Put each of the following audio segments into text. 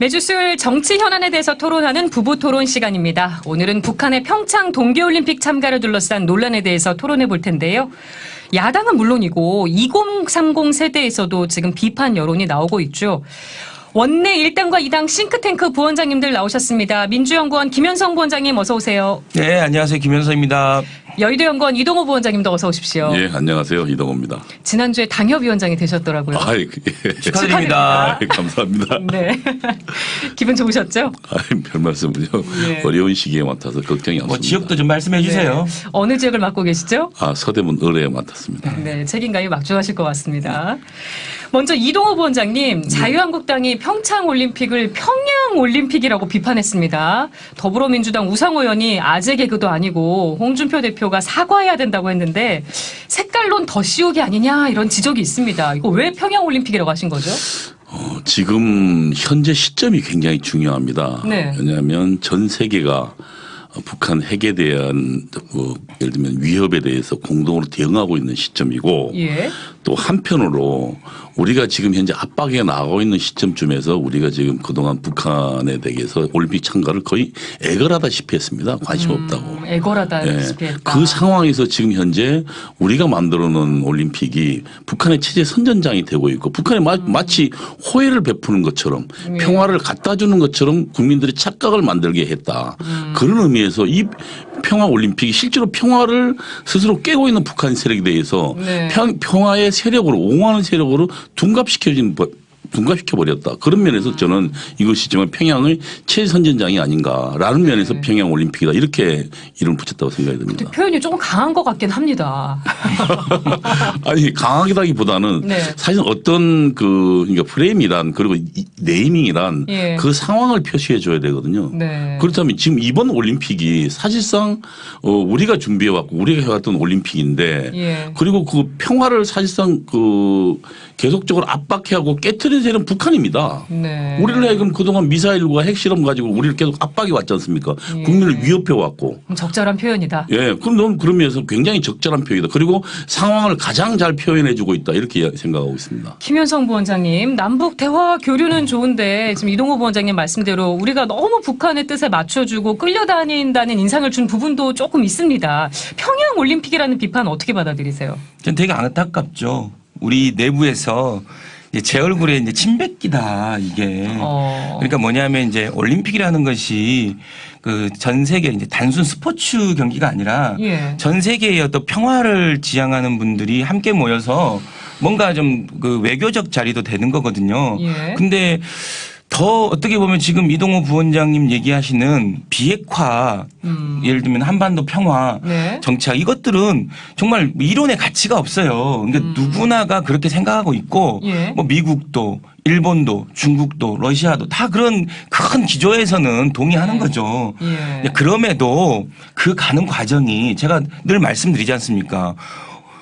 매주 수요일 정치 현안에 대해서 토론하는 부부 토론 시간입니다. 오늘은 북한의 평창 동계올림픽 참가를 둘러싼 논란에 대해서 토론해 볼 텐데요. 야당은 물론이고 2030 세대에서도 지금 비판 여론이 나오고 있죠. 원내 1당과 2당 싱크탱크 부원장님들 나오셨습니다. 민주연구원 김현성 부원장님 어서 오세요. 네, 안녕하세요. 김현성입니다. 여의도연구원 이동호 부원장님도 어서 오십시오. 네, 안녕하세요. 이동호입니다. 지난주에 당협위원장이 되셨더라고요. 축하드립니다. 감사합니다. 네. 기분 좋으셨죠? 별 말씀을요. 네. 어려운 시기에 맡아서 걱정이 없습니다. 지역도 좀 말씀해 주세요. 네. 어느 지역을 맡고 계시죠? 서대문 을에 맡았습니다. 네, 책임감이 막중하실 것 같습니다. 먼저 이동호 부원장님, 자유한국당이 평창올림픽을 평양올림픽이라고 비판했습니다. 더불어민주당 우상호 의원이 아재 개그도 아니고 홍준표 대표가 사과해야 된다고 했는데 색깔론 더 씌우기 아니냐 이런 지적이 있습니다. 이거 왜 평양올림픽이라고 하신 거죠? 지금 현재 시점이 굉장히 중요합니다. 네. 왜냐하면 전 세계가 북한 핵에 대한 예를 들면 위협에 대해서 공동으로 대응하고 있는 시점이고 예. 또 한편으로 우리가 지금 현재 압박에 나가고 있는 시점쯤에서 우리가 지금 그동안 북한에 대해서 올림픽 참가를 거의 애걸하다시피 했습니다. 관심 없다고. 애걸하다시피 했다. 그 상황에서 지금 현재 우리가 만들어 놓은 올림픽이 북한의 체제 선전장이 되고 있고 북한이 마치 호혜를 베푸는 것처럼 평화를 갖다 주는 것처럼 국민들의 착각을 만들게 했다. 그런 의미에서 이 평화올림픽이 실제로 평화를 스스로 깨고 있는 북한 세력에 대해서 네. 평화의 세력으로 옹호하는 세력으로 둔갑시켜버렸다. 그런 면에서 저는 이것이 정말 평양의 최선전장이 아닌가라는 면에서 평양올림픽이다. 이렇게 이름을 붙였다고 생각이 듭니다. 표현이 조금 강한 것 같긴 합니다. 아니 강하기보다는 네. 사실 어떤 그러니까 프레임이란 그리고 네이밍이란 예. 그 상황을 표시해 줘야 되거든요. 네. 그렇다면 지금 이번 올림픽이 사실상 우리가 준비해 왔고 우리가 해왔던 올림픽인데 예. 그리고 그 평화를 사실상 계속적으로 압박해하고 깨트린 세력은 북한입니다. 네. 우리를 하여금 그동안 미사일과 핵실험 가지고 우리를 계속 압박해 왔지 않습니까? 예. 국민을 위협해 왔고. 적절한 표현이다. 예. 그럼 그런 면에서 굉장히 적절한 표현이다. 그리고 상황을 가장 잘 표현해 주고 있다. 이렇게 생각하고 있습니다. 김현성 부원장님, 남북 대화 교류는 좋은데 지금 이동호 부원장님 말씀대로 우리가 너무 북한의 뜻에 맞춰주고 끌려다닌다는 인상을 준 부분도 조금 있습니다. 평양올림픽이라는 비판 어떻게 받아들이세요? 전 되게 안타깝죠. 우리 내부에서 이제 제 얼굴에 이제 침 뱉기다 이게. 그러니까 뭐냐면 이제 올림픽이라는 것이 그 전 세계 이제 단순 스포츠 경기가 아니라 예. 전 세계의 어떤 평화를 지향하는 분들이 함께 모여서 뭔가 좀 그 외교적 자리도 되는 거거든요. 예. 근데 더 어떻게 보면 지금 이동호 부원장님 얘기하시는 비핵화 예를 들면 한반도 평화 네. 정착 이것들은 정말 이론의 가치가 없어요. 그러니까 누구나가 그렇게 생각하고 있고 예. 뭐 미국도 일본도 중국도 러시아도 다 그런 큰 기조에서는 동의하는 거죠. 예. 그럼에도 그 가는 과정이 제가 늘 말씀드리지 않습니까?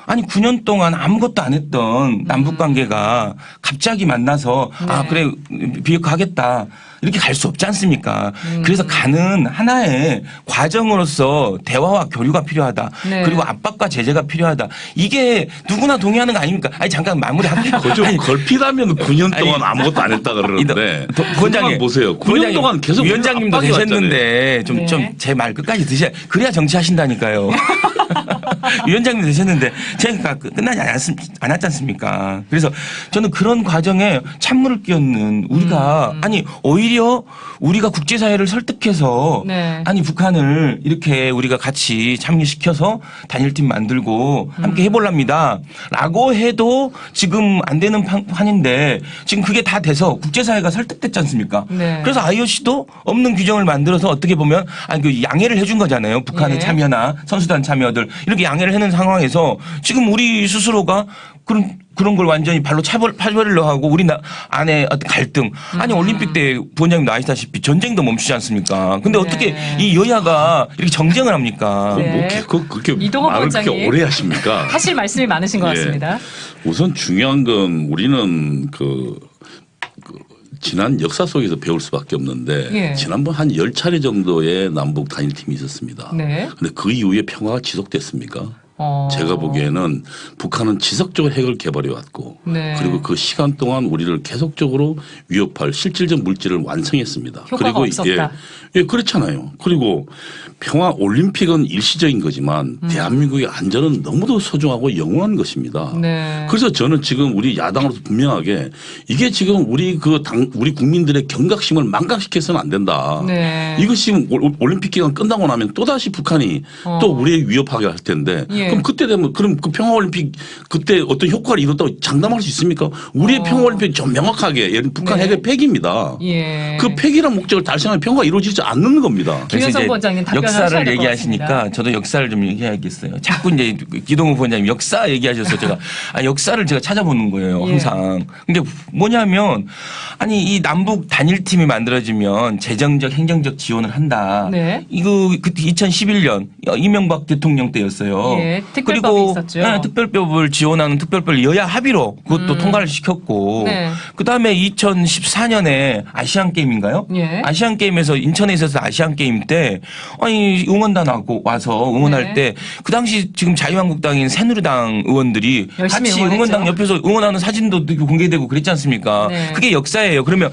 아니 9년 동안 아무것도 안 했던 남북 관계가 갑자기 만나서 아 그래 비핵화하겠다 이렇게 갈 수 없지 않습니까? 그래서 가는 하나의 과정으로서 대화와 교류가 필요하다. 네. 그리고 압박과 제재가 필요하다. 이게 누구나 동의하는 거 아닙니까? 아니 잠깐 마무리할게요. 좀 걸핏하면 9년 동안 아무것도 안 했다 그러는데 부원장님 보세요. 9년 동안 계속 위원장님도 압박이 되셨는데 네. 좀 제 말 끝까지 드셔야 그래야 정치하신다니까요. 위원장님 되셨는데 제가 끝나지 않았지 않습니까? 그래서 저는 그런 과정에 찬물을 끼얹는 우리가 아니 오히려 우리가 국제사회를 설득해서 네. 아니 북한을 이렇게 우리가 같이 참여시켜서 단일팀 만들고 함께 해볼랍니다. 라고 해도 지금 안 되는 판인데 지금 그게 다 돼서 국제사회가 설득됐지 않습니까? 네. 그래서 IOC도 없는 규정을 만들어서 어떻게 보면 아니 그 양해를 해준 거잖아요. 북한의 예. 참여나 선수단 참여들 이렇게 양해를 해놓은 상황에서 지금 우리 스스로가 그런 걸 완전히 발로 차버리려 하고 우리 안에 어떤 갈등. 아니 올림픽 때 부원장님도 아시다시피 전쟁도 멈추지 않습니까? 근데 어떻게 이 여야가 이렇게 정쟁을 합니까? 네. 그렇게 이동호 말을 그렇게 부원장님. 오래 하십니까? 하실 말씀이 많으신 것 예. 같습니다. 우선 중요한 건 우리는 지난 역사 속에서 배울 수밖에 없는데 예. 지난번 한 10차례 정도의 남북 단일팀이 있었습니다. 네. 그런데 그 이후에 평화가 지속됐습니까? 제가 보기에는 북한은 지속적으로 핵을 개발해 왔고 네. 그리고 그 시간 동안 우리를 계속적으로 위협할 실질적 물질을 완성했습니다. 효과가 그리고 없었다. 예, 그렇잖아요. 그리고 평화 올림픽은 일시적인 거지만 대한민국의 안전은 너무도 소중하고 영원한 것입니다. 네. 그래서 저는 지금 우리 야당으로서 분명하게 이게 지금 우리 우리 국민들의 경각심을 망각시켜서는 안 된다. 네. 이것이 지금 올림픽 기간 끝나고 나면 또 다시 북한이 또 우리를 위협하게 할 텐데 예. 그럼 그때 되면 그럼 그 평화올림픽 그때 어떤 효과를 이뤘다고 장담할 수 있습니까? 우리의 평화올림픽 좀 명확하게 예를 들면 북한 네. 핵의 폐기입니다. 예. 그 폐기란 목적을 달성하면 평화가 이루어지지 않는 겁니다. 그래서 김현성 이제 부원장님 답변하셔야 역사를 될것 얘기하시니까 같습니다. 저도 역사를 좀 얘기해야겠어요. 자꾸 이제 기동우 부원장님 역사 얘기하셔서 제가 역사를 제가 찾아보는 거예요. 예. 항상. 근데 뭐냐면 아니 이 남북 단일팀이 만들어지면 재정적 행정적 지원을 한다. 네. 이거 그때 2011년 이명박 대통령 때였어요. 예, 특별법이 그리고 있었죠. 네, 특별법을 지원하는 특별법을 여야 합의로 그것도 통과를 시켰고 네. 그다음에 2014년에 아시안 게임인가요? 예. 아시안 게임에서 인천에 있어서 아시안 게임 때 아니 응원단 하고 와서 응원할 네. 때 그 당시 지금 자유한국당인 새누리당 의원들이 열심히 같이 응원했죠. 응원당 옆에서 응원하는 사진도 공개되고 그랬지 않습니까? 네. 그게 역사예요. 그러면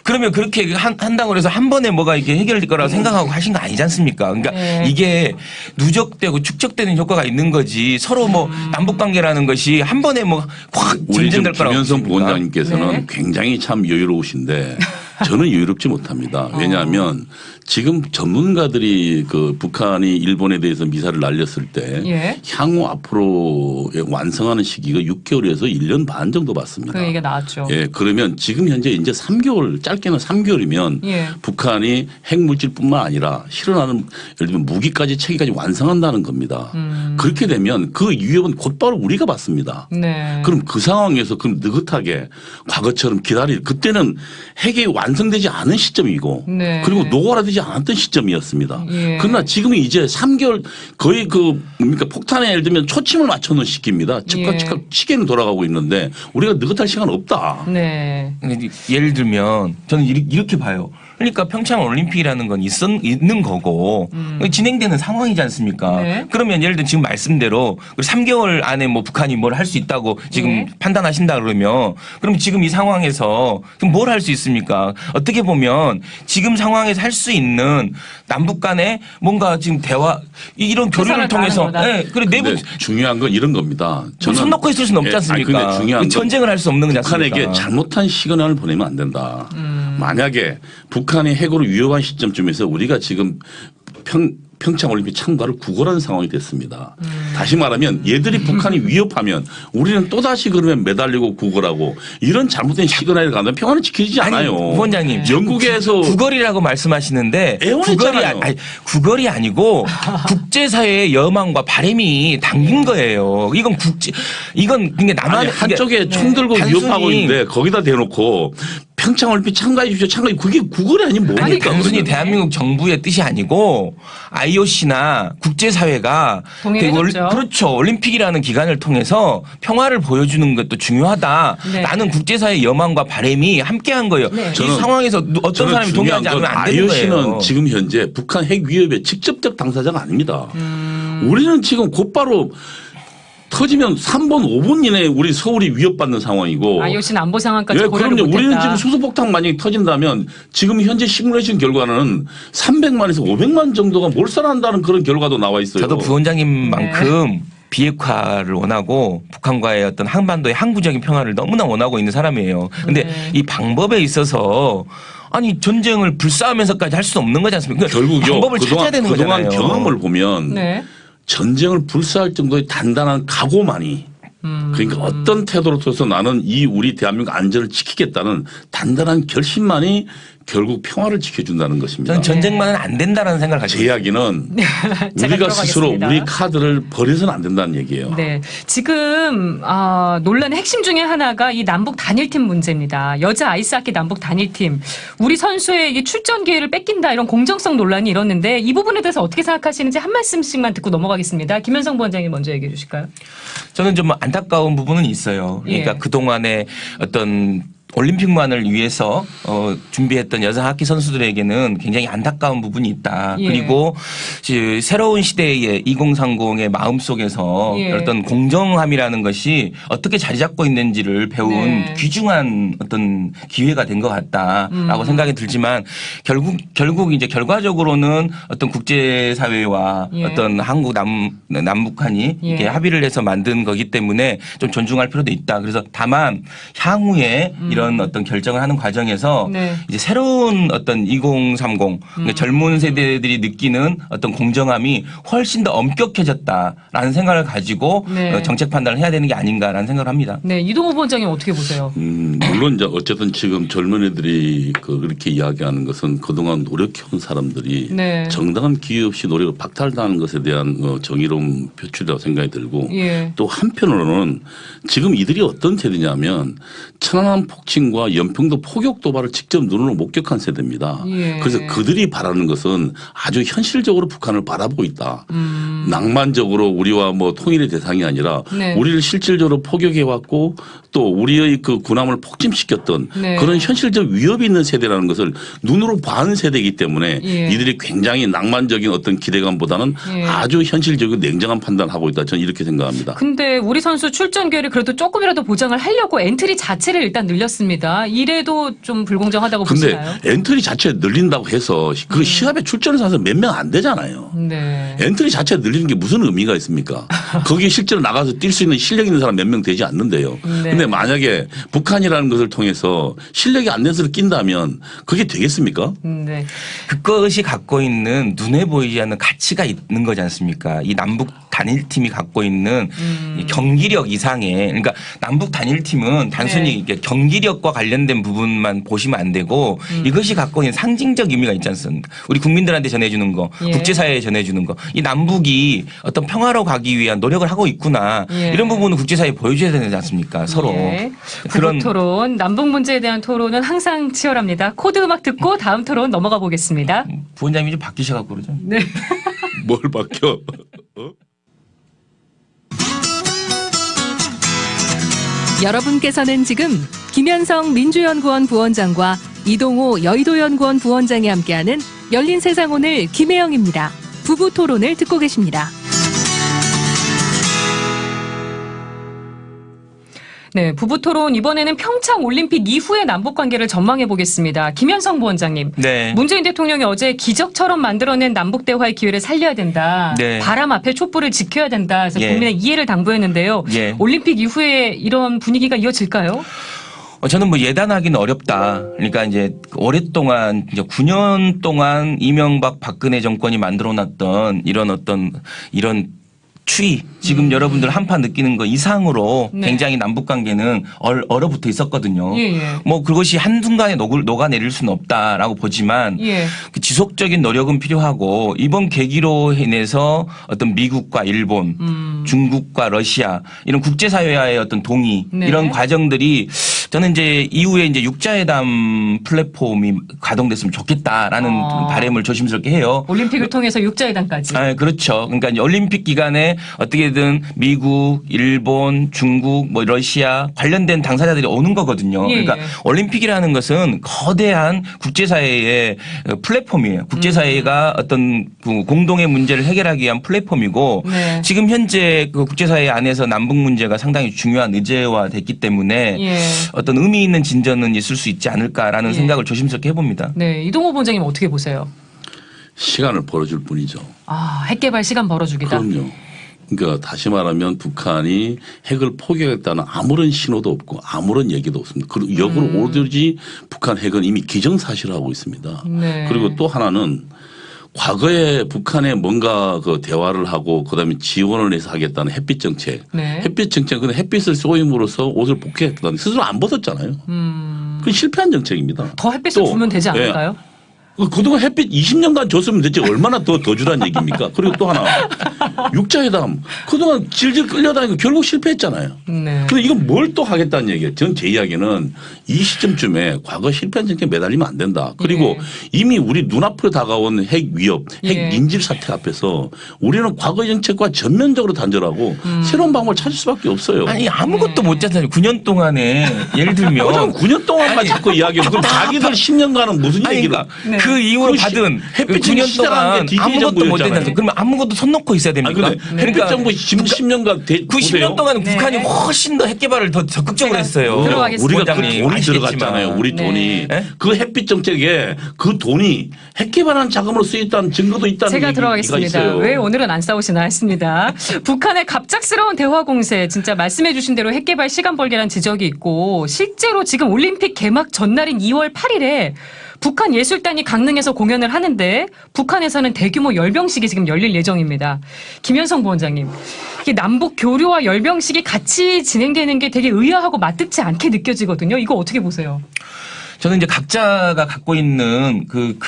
그러면 그렇게 한다고 해서 한 번에 뭐가 이렇게 해결될 거라고 생각하고 하신 거 아니지 않습니까? 그러니까 네. 이게 누적되고 축적되는 효과가 있는 거지 서로 뭐 남북 관계라는 것이 한 번에 뭐 확 우리 지금 전쟁될 거라고 김현성 보십니까? 부원장님께서는 네. 굉장히 참 여유로우신데 저는 여유롭지 못합니다. 왜냐하면 지금 전문가들이 그 북한이 일본에 대해서 미사를 날렸을 때 예. 향후 앞으로 완성하는 시기가 6개월에서 1년 반 정도 받습니다. 그 얘기가 나왔죠. 예, 그러면 지금 현재 이제 3개월, 짧게는 3개월이면 예. 북한이 핵물질뿐만 아니라 실현하는 예를 들면 무기까지 체계까지 완성한다는 겁니다. 그렇게 되면 그 위협은 곧바로 우리가 받습니다. 네. 그럼 그 상황에서 그럼 느긋하게 과거처럼 그때는 핵이 완성되지 않은 시점이고 네. 그리고 노골화되지 않았던 시점이었습니다. 예. 그러나 지금은 이제 3개월 거의 그 뭡니까 폭탄에 예를 들면 초침을 맞춰놓은 시기입니다. 즉각 시계는 돌아가고 있는데 우리가 느긋할 시간 없다. 네. 근데 예를 들면 저는 이렇게 봐요. 그러니까 평창 올림픽이라는 건 있는 거고 진행되는 상황이지 않습니까? 네. 그러면 예를 들어 지금 말씀대로 3개월 안에 뭐 북한이 뭘 할 수 있다고 지금 네. 판단하신다 그러면 그럼 지금 이 상황에서 뭘 할 수 있습니까? 어떻게 보면 지금 상황에서 할 수 있는 남북 간에 뭔가 지금 대화 이런 교류를 최선을 통해서 다하는 거다. 그래 내부 근데 중요한 건 이런 겁니다. 손 놓고 있을 수는 없지 예, 아니, 않습니까? 근데 중요한 건 전쟁을 할 수 없는 거지 않습니까? 북한에게 잘못한 시그널을 보내면 안 된다. 만약에 북한이 핵으로 위협한 시점쯤에서 우리가 지금 평창올림픽 참가를 구걸하는 상황이 됐습니다. 다시 말하면 얘들이 북한이 위협하면 우리는 또다시 그러면 매달리고 구걸하고 이런 잘못된 시그널을 가면 평화는 지켜지지 않아요. 부원장님, 영국에서 구걸이라고 말씀하시는데 애원했잖아요. 구걸이 아니고 국제사회의 여망과 바람이 담긴 거예요. 이건 그게 남한 아니, 한쪽에 총 들고 단순히 위협하고 있는데 거기다 대놓고 평창올림픽 참가해 주십시오. 그게 구걸이 아니면 뭡니까? 아니 단순히 그러면? 대한민국 정부의 뜻이 아니고 IOC나 국제사회가 동의해줬죠. 그렇죠. 올림픽이라는 기간을 통해서 평화를 보여주는 것도 중요하다. 네. 나는 국제사회의 여망과 바람이 함께한 거예요. 네. 이 상황에서 어떤 사람이 동의하지 않으면 안 되는 IOC는 거예요. 지금 현재 북한 핵 위협의 직접적 당사자가 아닙니다. 우리는 지금 곧바로 터지면 3분, 5분 이내에 우리 서울이 위협받는 상황이고. IOC는 안보 상황까지 예, 고려를 그럼요. 못했다. 우리는 지금 수소폭탄 만약에 터진다면 지금 현재 시뮬레이션 결과는 300만에서 500만 정도가 몰살한다는 그런 결과도 나와 있어요. 저도 부원장님만큼 비핵화를 원하고 북한과의 어떤 한반도의 항구적인 평화를 너무나 원하고 있는 사람이에요. 근데 네. 이 방법에 있어서 아니 전쟁을 불사하면서까지 할 수 없는 거지 않습니까? 결국요. 방법을 찾아야 되는 그동안 거잖아요. 경험을 보면 네. 전쟁을 불사할 정도의 단단한 각오만이 그러니까 어떤 태도로 통해서 나는 이 우리 대한민국 안전을 지키겠다는 단단한 결심만이 결국 평화를 지켜준다는 것입니다. 저는 전쟁만은 안 된다라는 생각을 가지고 제 이야기는 제가 우리가 스스로 들어가겠습니다. 우리 카드를 버려서는 안 된다는 얘기예요. 네. 지금 논란의 핵심 중에 하나가 이 남북 단일팀 문제입니다. 여자 아이스하키 남북 단일팀. 우리 선수의 이 출전 기회를 뺏긴다 이런 공정성 논란이 일었는데 이 부분에 대해서 어떻게 생각하시는지 한 말씀씩만 듣고 넘어가겠습니다. 김현성 부원장님 먼저 얘기해 주실까요? 저는 좀 안타까운 부분은 있어요. 그러니까 예. 그동안에 어떤 올림픽만을 위해서 준비했던 여성 하키 선수들에게는 굉장히 안타까운 부분이 있다. 예. 그리고 새로운 시대의 2030의 마음속에서 예. 어떤 공정함이라는 것이 어떻게 자리 잡고 있는지를 배운 네. 귀중한 어떤 기회가 된 것 같다라고 생각이 들지만 결국 이제 결과적으로는 어떤 국제사회와 예. 어떤 한국 남북한이 예. 이렇게 합의를 해서 만든 거기 때문에 좀 존중할 필요도 있다. 그래서 다만 향후에 이런 어떤 결정을 하는 과정에서 네. 이제 새로운 어떤 2030 그러니까 젊은 세대들이 느끼는 어떤 공정함이 훨씬 더 엄격해졌다라는 생각을 가지고 네. 정책 판단을 해야 되는 게 아닌가라는 생각을 합니다. 네, 이동호 부원장님 어떻게 보세요? 물론 이제 어쨌든 지금 젊은이들이 그렇게 이야기하는 것은 그동안 노력해온 사람들이 네. 정당한 기회 없이 노력을 박탈당하는 것에 대한 정의로운 표출이라고 생각이 들고 예. 또 한편으로는 지금 이들이 어떤 세대냐면 천안함 폭침과 연평도 포격 도발을 직접 눈으로 목격한 세대입니다. 예. 그래서 그들이 바라는 것은 아주 현실적으로 북한을 바라보고 있다. 낭만적으로 우리와 뭐 통일의 대상이 아니라 네. 우리를 실질적으로 포격해왔고 또 우리의 그 군함을 폭침시켰던 네. 그런 현실적 위협이 있는 세대라는 것을 눈으로 봐온 세대이기 때문에 예. 이들이 굉장히 낭만적인 어떤 기대감보다는 예. 아주 현실적이고 냉정한 판단을 하고 있다. 저는 이렇게 생각합니다. 근데 우리 선수 출전 기회를 그래도 조금이라도 보장을 하려고 엔트리 자체를 일단 늘렸습니다. 이래도 좀 불공정하다고 근데 보시나요? 엔트리 자체 늘린다고 해서 그 시합에 출전하는 선수 몇 명 안 되잖아요. 네. 엔트리 자체 늘리는 게 무슨 의미가 있습니까? 거기에 실제로 나가서 뛸 수 있는 실력 있는 사람 몇 명 되지 않는데요. 네. 근데 만약에 북한이라는 것을 통해서 실력이 안 돼서 낀다면 그게 되겠습니까? 네. 그것이 갖고 있는 눈에 보이지 않는 가치가 있는 거지 않습니까? 이 남북 단일팀이 갖고 있는 이 경기력 이상의 그러니까 남북 단일팀은 단순히 네. 이게 경기력과 관련된 부분만 보시면 안 되고 이것이 갖고 있는 상징적 의미가 있지 않습니까? 우리 국민들한테 전해주는 거, 예. 국제사회에 전해주는 거, 이 남북이 어떤 평화로 가기 위한 노력을 하고 있구나 예. 이런 부분은 국제사회에 보여줘야 되지 않습니까? 서로 예. 그런 부부 토론, 남북 문제에 대한 토론은 항상 치열합니다. 코드 음악 듣고 다음 토론 넘어가 보겠습니다. 부원장님이 좀 바뀌셔갖고 그러죠. 네. 뭘 바뀌어? 여러분께서는 지금 김현성 민주연구원 부원장과 이동호 여의도연구원 부원장이 함께하는 열린 세상 오늘 김혜영입니다. 부부 토론을 듣고 계십니다. 네, 부부 토론 이번에는 평창 올림픽 이후의 남북 관계를 전망해 보겠습니다. 김현성 부원장님. 네. 문재인 대통령이 어제 기적처럼 만들어낸 남북 대화의 기회를 살려야 된다. 네. 바람 앞에 촛불을 지켜야 된다. 그래서 예. 국민의 이해를 당부했는데요. 예. 올림픽 이후에 이런 분위기가 이어질까요? 저는 뭐 예단하기는 어렵다. 그러니까 이제 오랫동안 이제 9년 동안 이명박 박근혜 정권이 만들어놨던 이런 추이 지금 여러분들 한판 느끼는 거 이상으로 네. 굉장히 남북 관계는 얼어붙어 있었거든요. 예, 예. 뭐 그것이 한순간에 녹아내릴 수는 없다라고 보지만 예. 그 지속적인 노력은 필요하고 이번 계기로 인해서 어떤 미국과 일본, 중국과 러시아 이런 국제사회와의 어떤 동의 네. 이런 과정들이 저는 이제 이후에 이제 육자회담 플랫폼이 가동됐으면 좋겠다라는 바람을 조심스럽게 해요. 올림픽을 통해서 육자회담까지. 아, 그렇죠. 그러니까 이제 올림픽 기간에 어떻게든 미국, 일본, 중국, 뭐 러시아 관련된 당사자들이 오는 거거든요. 예, 그러니까 예. 올림픽이라는 것은 거대한 국제사회의 플랫폼이에요. 국제사회가 어떤 그 공동의 문제를 해결하기 위한 플랫폼이고 네. 지금 현재 그 국제사회 안에서 남북 문제가 상당히 중요한 의제화됐기 때문에 예. 어떤 의미 있는 진전은 있을 수 있지 않을까라는 예. 생각을 조심스럽게 해봅니다. 네, 이동호 부원장님 어떻게 보세요? 시간을 벌어줄 뿐이죠. 아, 핵개발 시간 벌어주기다. 그럼요. 그러니까 다시 말하면 북한이 핵을 포기하겠다는 아무런 신호도 없고 아무런 얘기도 없습니다. 그리고 역으로 오로지 북한 핵은 이미 기정사실화하고 있습니다. 네. 그리고 또 하나는 과거에 북한에 뭔가 그 대화를 하고 그다음에 지원을 해서 하겠다는 햇빛 정책. 네. 햇빛 정책. 근데 햇빛을 쏘임으로써 옷을 복귀했다는 스스로 안 벗었잖아요. 그건 실패한 정책입니다. 더 햇빛을 또, 주면 되지 예, 않을까요? 그동안 햇빛 20년간 줬으면 대체 얼마나 더 주란 얘기입니까? 그리고 또 하나 육자회담 그동안 질질 끌려다니고 결국 실패했잖아요. 네. 근데 이건 뭘 또 하겠다는 얘기예요. 전 제 이야기는 이 시점쯤에 과거 실패한 정책에 매달리면 안 된다. 그리고 이미 우리 눈앞으로 다가온 핵 위협, 핵 인질 사태 앞에서 우리는 과거의 정책과 전면적으로 단절하고 새로운 방법을 찾을 수밖에 없어요. 아니 아무것도 못 짰잖아요. 9년 동안에 예를 들면 9년 동안만 자꾸 이야기해요. 그럼 자기들 10년간은 무슨 아니, 얘기를 그러니까 그 이후로 받은 햇빛 9년 시작한 게 동안 DJ 아무것도 못 정부였잖아요. 했다면서 그러면 아무것도 손 놓고 있어야 됩니까? 햇빛 정부 10년간 그 10년 동안은 네. 북한이 훨씬 더 핵 개발을 더 적극적으로 했어요. 들어가겠습니다. 우리가 그 원장님 돈이 아시겠지만. 들어갔잖아요. 우리 네. 돈이. 네? 그 햇빛 정책에 그 돈이 핵 개발하는 자금으로 쓰였다는 증거도 있다는 제가 얘기가 들어가겠습니다. 있어요. 왜 오늘은 안 싸우시나 했습니다. 북한의 갑작스러운 대화 공세 진짜 말씀해 주신 대로 핵 개발 시간 벌기라는 지적이 있고 실제로 지금 올림픽 개막 전날인 2월 8일에 북한 예술단이 강릉에서 공연을 하는데 북한에서는 대규모 열병식이 지금 열릴 예정입니다. 김현성 부원장님, 이게 남북 교류와 열병식이 같이 진행되는 게 되게 의아하고 맞듣지 않게 느껴지거든요. 이거 어떻게 보세요? 저는 이제 각자가 갖고 있는 그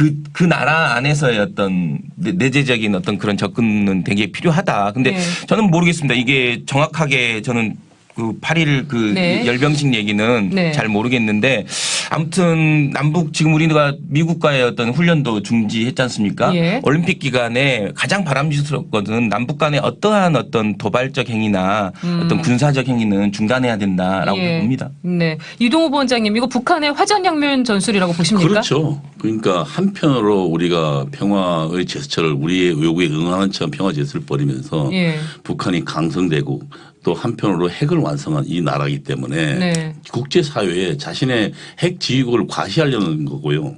나라 안에서의 어떤 내재적인 어떤 그런 접근은 되게 필요하다. 근데 네. 저는 모르겠습니다. 이게 정확하게 저는 그 8일 그 네. 열병식 얘기는 네. 잘 모르겠는데 아무튼 남북 지금 우리가 미국과의 어떤 훈련도 중지했지 않습니까? 예. 올림픽 기간에 가장 바람직스럽거든 남북 간의 어떠한 어떤 도발적 행위나 어떤 군사적 행위는 중단해야 된다라고 예. 봅니다. 네. 이동호 부원장님, 이거 북한의 화전양면 전술이라고 보십니까? 그렇죠. 그러니까 한편으로 우리가 평화의 제스처를 우리의 요구에 응하는 척 평화 제스처를 벌이면서 예. 북한이 강성되고 또 한편으로 핵을 완성한 이 나라이기 때문에 네. 국제사회에 자신의 핵 지휘국을 과시하려는 거고요.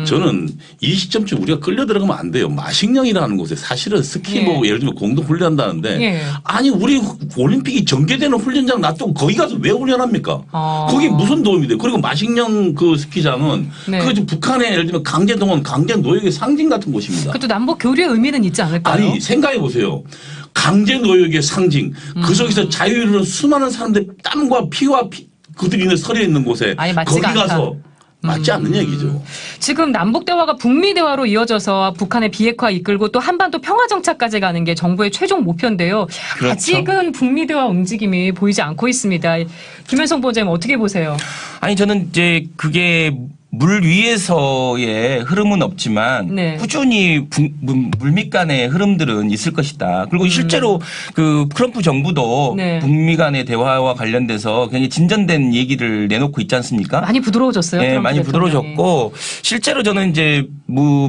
저는 이 시점쯤 우리가 끌려 들어가면 안 돼요. 마식령이라는 곳에 사실은 스키 예. 뭐 예를 들면 공동 훈련한다는데 예. 아니 우리 올림픽이 전개되는 훈련장 놔두고 거기 가서 왜 훈련합니까? 아. 거기 무슨 도움이 돼요? 그리고 마식령 그 스키장은 네. 그거 지금 북한의 예를 들면 강제동원 강제노역의 상징 같은 곳입니다. 그것도 남북 교류의 의미는 있지 않을까요? 아니 생각해 보세요. 강제 노역의 상징. 그 속에서 자유를 수많은 사람들의 땀과 피와 그들이 있는 서려 있는 곳에 아니, 거기 맞지가 않다. 가서 맞지 않는 얘기죠. 지금 남북 대화가 북미 대화로 이어져서 북한의 비핵화 이끌고 또 한반도 평화 정착까지 가는 게 정부의 최종 목표인데요. 그렇죠. 아직은 북미 대화 움직임이 보이지 않고 있습니다. 김현성 부원장님 어떻게 보세요? 아니 저는 이제 그게 물 위에서의 흐름은 없지만 네. 꾸준히 물밑 간의 흐름들은 있을 것이다. 그리고 실제로 그 트럼프 정부도 네. 북미 간의 대화와 관련돼서 굉장히 진전된 얘기를 내놓고 있지 않습니까? 많이 부드러워졌어요. 네, 트럼프 많이 대통령이. 부드러워졌고 실제로 저는 이제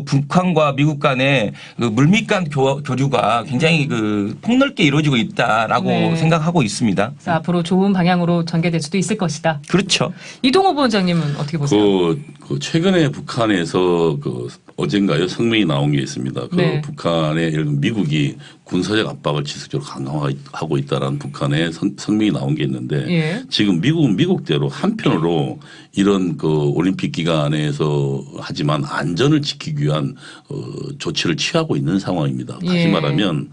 북한과 미국 간의 그 물밑 간 교류가 굉장히 그 폭넓게 이루어지고 있다라고 네. 생각하고 있습니다. 그래서 앞으로 좋은 방향으로 전개될 수도 있을 것이다. 그렇죠. 이동호 부원장님은 어떻게 보세요? 그 최근에 북한에서 그 어젠가요 성명이 나온 게 있습니다. 그 네. 북한의 예를 들면 미국이 군사적 압박을 지속적으로 강화하고 있다라는 북한의 성명이 나온 게 있는데 예. 지금 미국은 미국대로 한편으로 이런 그 올림픽 기간에서 하지만 안전을 지키기 위한 조치를 취하고 있는 상황입니다. 다시 예. 말하면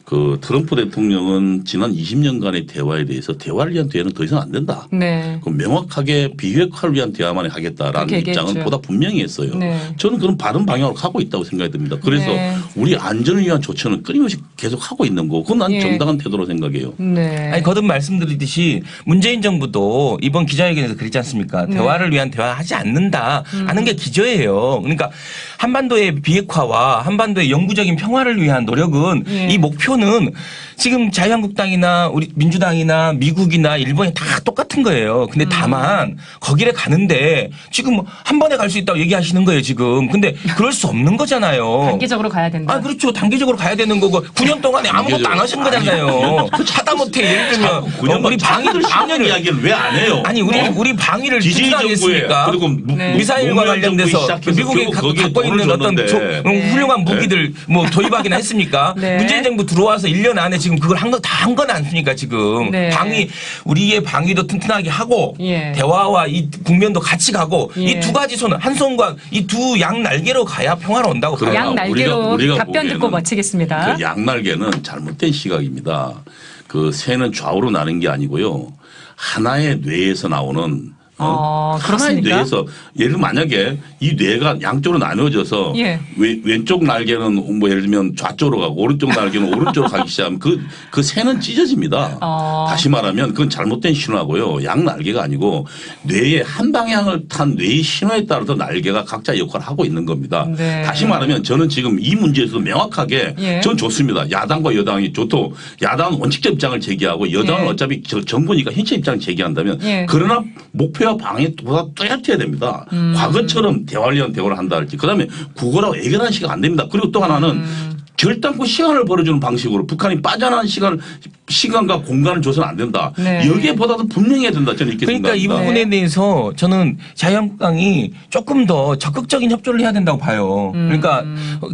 그 트럼프 대통령은 지난 20년간의 대화에 대해서 대화를 위한 대화는 더 이상 안 된다. 네. 그 명확하게 비핵화를 위한 대화만 하겠다라는 그렇게 입장은 얘기했죠. 보다 분명히 했어요. 네. 저는 그런 바른 방향으로 가고 있다고 생각이 듭니다. 그래서 네. 우리 안전을 위한 조치는 끊임없이 계속 하고 있는 거. 그건 난 예. 정당한 태도로 생각해요. 네. 아니 거듭 말씀드리듯이 문재인 정부도 이번 기자회견에서 그랬지 않습니까? 네. 대화를 위한 대화하지 않는다 하는 게 기저예요. 그러니까 한반도의 비핵화와 한반도의 영구적인 평화를 위한 노력은 예. 이 목표는 지금 자유한국당이나 우리 민주당이나 미국이나 일본이 다 똑같은 거예요. 근데 다만 거기를 가는데 지금 한 번에 갈 수 있다고 얘기하시는 거예요 지금. 근데 그럴 수 없는 거잖아요. 단계적으로 가야 된다. 아, 그렇죠. 단계적으로 가야 되는 거고 9년 동안에 아무것도 안 하신 거잖아요. 하다못해 예를 들면 우리 방위를 이야기를 왜 안 해요? 아니 우리 방위를 DJ 투자하게 정부에 했습니까? 그리고 네. 미사일과 관련돼서 미국이 갖고 있는 어떤 네. 훌륭한 무기들 뭐 도입하기나 했습니까? 네. 문재인 정부 들어와서 1년 안에 지금 그걸 다 한 건 않습니까 지금? 네. 우리의 방위도 튼튼하게 하고 예. 대화와 이 국면도 같이 가고 예. 이 두 가지 손은 한 손과 이 두 양 날개로 가야 평화로 온다고 봐요. 양 날개로 우리가 답변 듣고 보기에는 마치겠습니다. 그 양날개는 잘못된 시각입니다. 그 새는 좌우로 나는 게 아니고요. 하나의 뇌에서 나오는 하나의 그렇습니까? 뇌에서 예를 들면 만약에 이 뇌가 양쪽으로 나누어져서 예. 왼쪽 날개는 뭐 예를 들면 좌쪽으로 가고 오른쪽 날개는 오른쪽으로 가기 시작하면 그 새는 찢어집니다. 다시 말하면 그건 잘못된 신호하고요. 양 날개가 아니고 뇌의 한 방향을 탄 뇌의 신호에 따라서 날개가 각자 역할을 하고 있는 겁니다. 네. 다시 말하면 저는 지금 이 문제에서 명확하게 예. 전 좋습니다. 야당과 여당이 좋도 야당은 원칙적 입장을 제기하고 여당은 예. 어차피 정부니까 현실 입장을 제기한다면 예. 그러나 목표와 방향이 보다 뚜렷해야 됩니다. 과거처럼 대화를 한다 할지 그다음에 국어라고 애결하는 시간 안 됩니다. 그리고 또 하나는 결단코 시간을 벌어주는 방식으로 북한이 빠져나가는 시간과 공간을 줘서는 안 된다. 네. 여기에보다도 분명해야 된다. 저는 이렇게 그러니까 이 생각합니다. 부분에 대해서 저는 자유한국당이 조금 더 적극적인 협조를 해야 된다고 봐요. 그러니까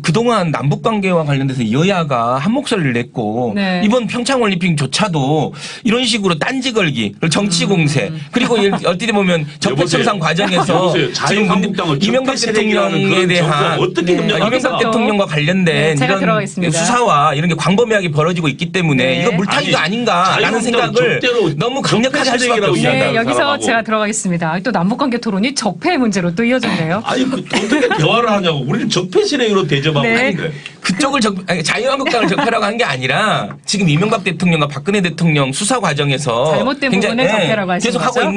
그동안 남북관계와 관련돼서 여야가 한 목소리를 냈고 네. 이번 평창올림픽조차도 이런 식으로 딴지 걸기, 정치 공세 그리고 얼핏 보면 적폐청산 과정에서 여보세요. 지금 자유한국당을 이명박 적폐세력이라는 대통령에 그런 대한 정부가 어떻게 협력합니까? 이명박 대통령과 관련된 네, 제가 이런 들어가겠습니다. 수사와 이런 게 광범위하게 벌어지고 있기 때문에 네. 이거 물타기가 아니, 아닌가라는 생각을 절대로 너무 강력하게 할 수밖에 적폐세력이라고 없습니다. 네, 이야기하는 여기서 사람하고. 제가 들어가겠습니다. 또 남북관계 토론이 적폐 문제로 또 이어졌네요. 아니 어떻게 대화를 하냐고 우리는 적폐세력으로 대접하고 네. 있는데. 그쪽을 자유한국당을 적폐라고 한 게 아니라 지금 이명박 대통령과 박근혜 대통령 수사 과정에서 잘못된 굉장히, 부분을 적폐라고 하신 계속 거죠? 하고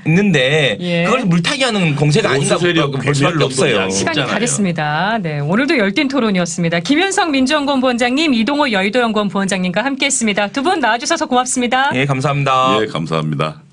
있는데 예. 그걸 물타기하는 공세가 아닌가 보수세력 볼 수밖에 별로 없어요. 없잖아요. 시간이 다 있잖아요. 됐습니다. 네, 오늘도 열띤 토론이었습니다. 김현성 민주연구원 부원장님, 이동호 여의도연구원 부원장님과 함께했습니다. 두 분 나와주셔서 고맙습니다. 예, 감사합니다. 예, 감사합니다.